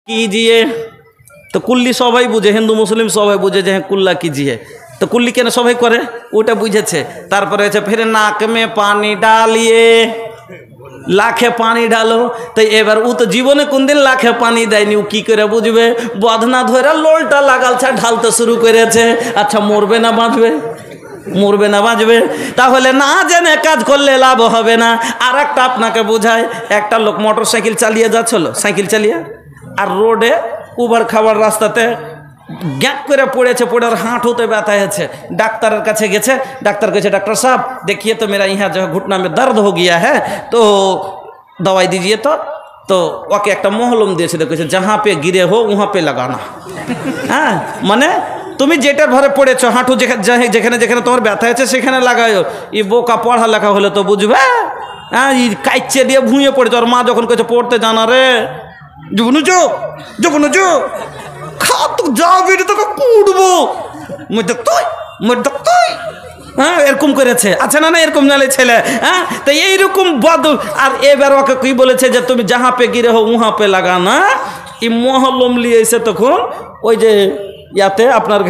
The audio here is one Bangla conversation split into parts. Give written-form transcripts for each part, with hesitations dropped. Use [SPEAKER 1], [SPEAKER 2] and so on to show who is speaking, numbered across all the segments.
[SPEAKER 1] कीजिए तो कुल्ली सबाई बुझे हिंदू मुसलिम सबाई बुझे जे कुल्ला कीजिए तो कुल्ली केन सबाई करे ओटा बुझेছে তারপরে আছে फिर नाक में पानी डालिए लाखे पानी डालो तो एबार उ तो जीवने कोन दिन लाखे पानी देयनि उ की करे बुझबे बदना धरे लोलटा लागाल छे ढालते शुरू करेছে अच्छा मरबे ना बाँचबे मरबे ना बाँचबे ताहले ना जेने काज करले लाभ होबे ना। और एकटा आपनाके बुझाय एकटा लोक मोटरसाइकेल चालिए जाच्छिलो साइकेल चालिए और रोडे उबर खाবার रास्ताते ग्याक करे पड़ेছে पड़े और हाঁটুতে ব্যথা হয়েছে ডাক্তারের কাছে গেছে ডাক্তার কইছে डॉक्टर साहब देखिए तो मेरा यहाँ जो घुटना में दर्द हो गया है तो दवाई दीजिए तो ओके एक महलम दिए कइছে जहाँ पे गिरे हो वहाँ पे लगाना। हाँ माने তুমি যেটার ভরে পড়েছো হাঁটু যেখানে যেখানে তোমার ব্যথা আছে সেখানে লাগাও। এই বোকা পড়া লেখা হলে তো বুঝবে। হ্যাঁ কাইচে দিয়ে ভুঁয়ে পড়েছে আর মা যখন কইছে পড়তে জানা রে জুবনুজু খা তো যাবি তোকে কুড়বো হ্যাঁ এরকম করেছে। আচ্ছা না না এরকম নালে ছেলে হ্যাঁ তো এইরকম বদল। আর এবার ওকে কি বলেছে যে তুমি যাহা পে গিরে হো উহা পে লাগানা। এই মহলম লিয়ে এসে তখন ওই যে ইয়াতে আপনার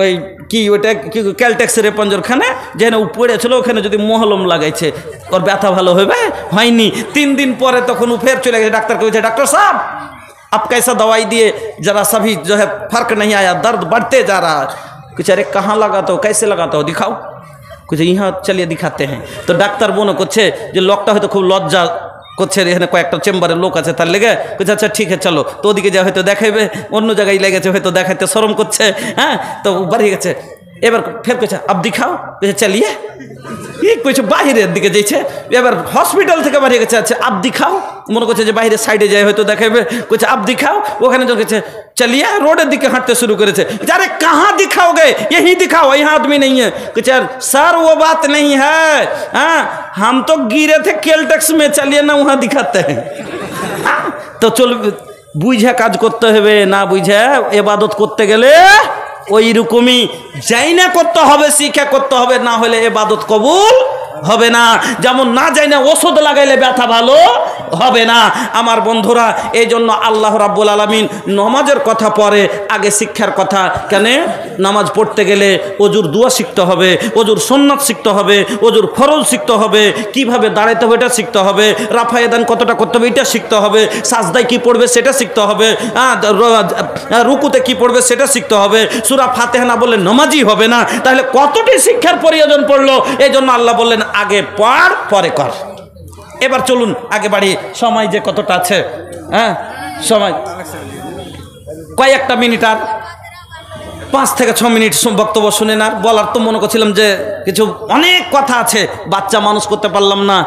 [SPEAKER 1] ওই কি ওইটা কি ক্যালটেক্সের পঞ্জরখানে যেখানে ও পড়েছিল ওখানে যদি মহলম লাগাইছে ওর ব্যথা ভালো হবে হয়নি। 3 दिन পরে তখন ও ফের চলে গেছে ডাক্তার কইছে डॉक्टर साहब आप कैसा दवाई दिए जरा सभी जो है फर्क नहीं आया दर्द बढ़ते जा रहा है। कुछ अरे कहाँ लगाता हो कैसे लगाता हो दिखाओ कुछ यहाँ चलिए दिखाते हैं। तो डाक्तार बोनो করছে যে লোকটা হয়তো খুব লজ্জা করছে এখানে কয়েকটা চেম্বারে লোক আছে তার লেগে কইছে আচ্ছা ঠিক আছে চলো তো ওদিকে যা হয়তো দেখাইবে অন্য জায়গায় লেগেছে হয়তো দেখাইতে শরম করছে। হ্যাঁ তো বাড়ি গেছে এবার ফের কইছে আব দিখাও কইছে চলিয়ে এই কইছে বাহিরের দিকে যাইছে এবার হসপিটাল থেকে বাড়ি গেছে আচ্ছা আব দিখাও মনে করছে যে বাইরে সাইডে যায় হয়তো দেখাইবে কইছে আব দিখাও ওখানে যখন গেছে चलिए रोड दिखे हटते शुरू करे अरे कहाँ दिखाओगे यही दिखाओ यहाँ आदमी नहीं है कुछ सर वो बात नहीं है। हाँ हम तो गिरे थे कैलटेक्स में चलिए ना वहाँ दिखाते हैं। तो चल बुझे काज करते হবে না বুঝে ইবাদত করতে গেলে ওই রকমই যাই না করতে হবে শিক্ষা করতে হবে না হলে ইবাদত কবুল হবে না। যেমন না যাই না ওষুধ লাগাইলে ব্যথা ভালো হবে না। আমার বন্ধুরা এই জন্য আল্লাহ রাব্বুল আলামিন নামাজের কথা পরে আগে শিক্ষার কথা কেন নামাজ পড়তে গেলে ওজুর দোয়া শিখতে হবে ওজুর সুন্নাত শিখতে হবে ওজুর ফরজ শিখতে হবে কিভাবে দাঁড়াতে হবে এটা শিখতে হবে রাফায়ে দান কতটা করতে হবে এটা শিখতে হবে সাজদায় কি পড়বে সেটা শিখতে হবে রুকুতে কি পড়বে সেটা শিখতে হবে সূরা ফাতিহা না বললে নামাজই হবে না। তাহলে কতটি শিক্ষার প্রয়োজন পড়লো এই জন্য আল্লাহ বললেন আগে পড় পরে কর। এবার চলুন আগে বাড়ি সময় যে কতটা আছে হ্যাঁ সময় কয়েকটা মিনিট আর 5 থেকে 6 মিনিট বক্তব্য শুনে না বলার তো মনে করছিলাম যে কিছু অনেক কথা আছে বাচ্চা মানুষ করতে পারলাম না।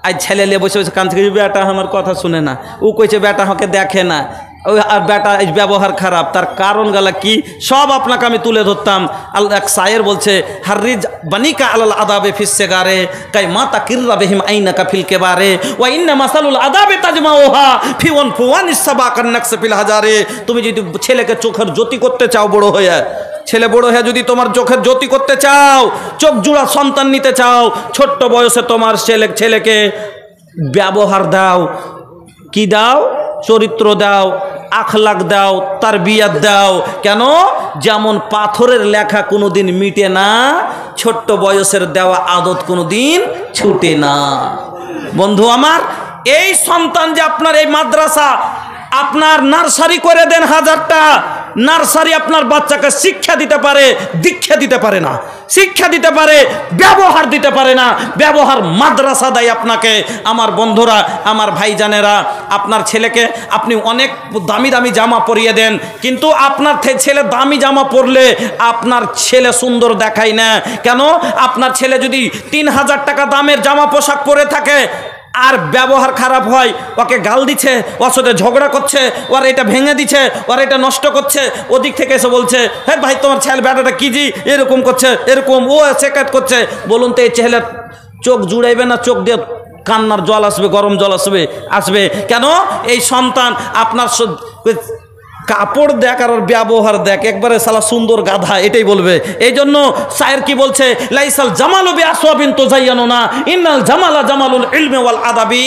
[SPEAKER 1] আজ ছেলে নিয়ে বসে বসে কান থেকে বেটা আমার কথা শুনে না ও কইছে বেটা আমাকে দেখে না আর বেটা ব্যবহার খারাপ তার কারণ গালা কি সব আপনাকে আমি তুলে ধরতাম। এক শায়ের বলছে হারিজ বানিকা আলাল আদাবে ফিস সিগারে কাই মাতা কিররা বিহিম আইনাকা ফিল কেবারে ওয়া ইন্না মাসালুল আদাবে তাজমাউহা ফি ওয়ানিস সাবাকান নাকস ফিল হাজারে। তুমি যদি ছেলেকে চোখের জ্যোতি করতে চাও বড় হয়ে ছেলে বড় হয়ে যদি তোমার চোখের জ্যোতি করতে চাও চোখ জোড়া সন্তান নিতে চাও ছোট্ট বয়সে তোমার ছেলেকে ব্যবহার দাও কি দাও চরিত্র দাও আখলাক দাও তারবিয়াত দাও। কেন যেমন পাথরের লেখা কোনোদিন মিটে না ছোট্ট বয়সের দেওয়া আদত কোনোদিন ছুটে না। বন্ধু আমার এই সন্তান যে আপনার এই মাদ্রাসা আপনার নার্সারি করে দেন 1000টা নার্সারি আপনার বাচ্চাকে শিক্ষা দিতে পারে দীক্ষা দিতে পারে না শিক্ষা দিতে পারে ব্যবহার দিতে পারে না ব্যবহার মাদ্রাসা দেয় আপনাকে। আমার বন্ধুরা আমার ভাইজানেরা আপনার ছেলেকে আপনি অনেক দামি দামি জামা পরিয়ে দেন কিন্তু আপনার ছেলে দামি জামা পরলে আপনার ছেলে সুন্দর দেখায় না। কেন আপনার ছেলে যদি 3000 টাকা দামের জামা পোশাক পরে থাকে আর ব্যবহার খারাপ হয় ওকে গাল দিচ্ছে ওর সাথে ঝগড়া করছে ওর এটা ভেঙে দিচ্ছে ওর এটা নষ্ট করছে ওদিক থেকে এসে বলছে হ্যাঁ ভাই তোমার ছেলে বেটাটা কি জি এরকম করছে এরকম ও শেখায়ত করছে বলুন তো এই ছেলের চোখ জুড়াইবে না চোখ দিয়ে কান্নার জল আসবে গরম জল আসবে কেন এই সন্তান আপনার কাপড় দেখ আর ওর ব্যবহার দেখ, একবারে সালা সুন্দর গাধা, এটাই বলবে। এই জন্য শায়ের কি বলছে, লাইসাল জামালু বিআসওয়াবিন তুযায়্যানুনা ইন্নাল জামালা জামালুল ইলমি ওয়াল আদাবি।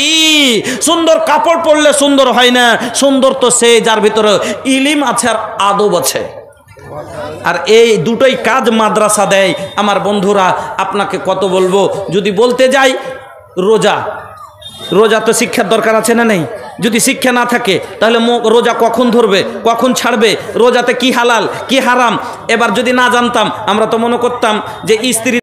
[SPEAKER 1] সুন্দর কাপড় পরলে সুন্দর হয় না, সুন্দর তো সে যার ভিতরে ইলম আছে আর আদব আছে। আর এই দুটোই কাজ মাদ্রাসা দেয়। আমার বন্ধুরা আপনাকে কত বলবো, যদি বলতে যাই রোজা, রোজা তো শিক্ষার দরকার আছে না নেই? যদি শিক্ষা না থাকে তাহলে রোজা কখন ধরবে, কখন ছাড়বে, রোজাতে কি হালাল কি হারাম এবার যদি না জানতাম, আমরা তো মনে করতাম যে স্ত্রী